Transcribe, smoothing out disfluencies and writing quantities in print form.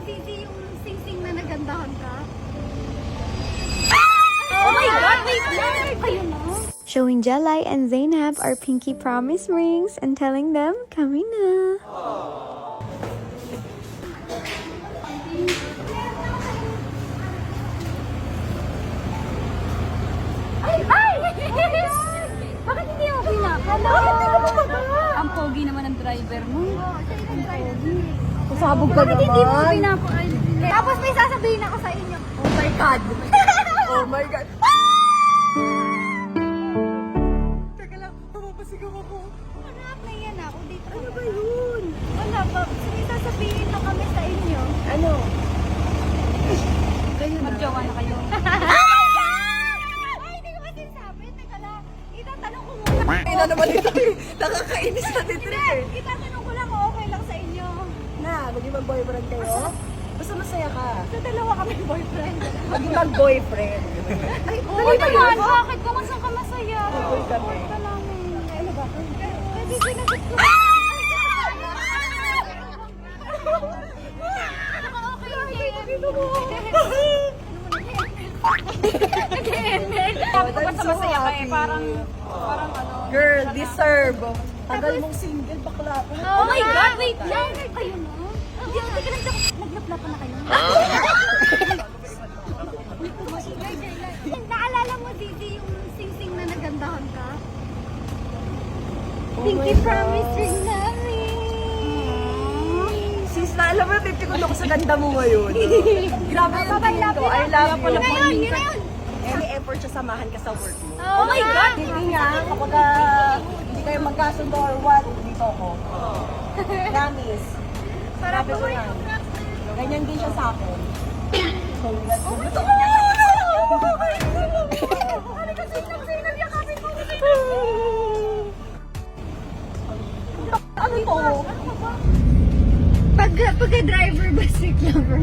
Zizi, yung sing-sing na nagandahan ka? Oh my God, wait lang! Ayun na. Showing Jelai and Zainab our pinky promise rings and telling them, kami na. Ay! Bakit hindi ako pinapala? Bakit di ka bumaba? Ang pogi naman ng driver mo. Oo, siya yung nag-drive. Pasabog ka Bakit hindi mo naman. pinapakain? Tapos may sasabihin ako sa inyo. Oh my God. Oh my God. Teka lang, mapapasigaw ako. Anak, naiyan ako dito. Ano ba yun? Wala pa. May sasabihin na kami sa inyo. Ano? Kayo na. Magjawa na kayo. Ay, hindi ko ba sinasabi? Teka lang. Itatanong ko muna. Ay na naman ito eh. Nakakainis na dito eh. Itatanong ko lang kung okay lang sa inyo. Na, maging mag-boyfriend kayo? Basta masaya ka. Sa dalawa kami boyfriend. Maging mag-boyfriend. Ay, Oo naman, bakit? Kung saan ka masaya? Boy kami. Support ka namin. Ano ba? Kasi sinagot ko. Sabi ko basta masaya ka eh. Parang ano. Girl, deserve. Tagal mong single, bakla. Oh my God, wait lang. Kayo na? Hindi, teka lang. Naglaplapan na kayo. Naalala mo, Zizi, yung sing-sing na nagandahan ka? Pinky promise ring namin. Sis, na alam mo, nagtikot ako sa ganda mo ngayon. Grabe yung tingin ko. I love you. Yun na yun. Any effort siya samahan ka sa work mo. Oh my God! Hindi nga, kapag hindi kayo magkasundo or what, dito ako. Promise. Para Sabi po ko na. Ganyan din siya sa akin. So, let's go. Ano to? Pagka driver ba si Clover?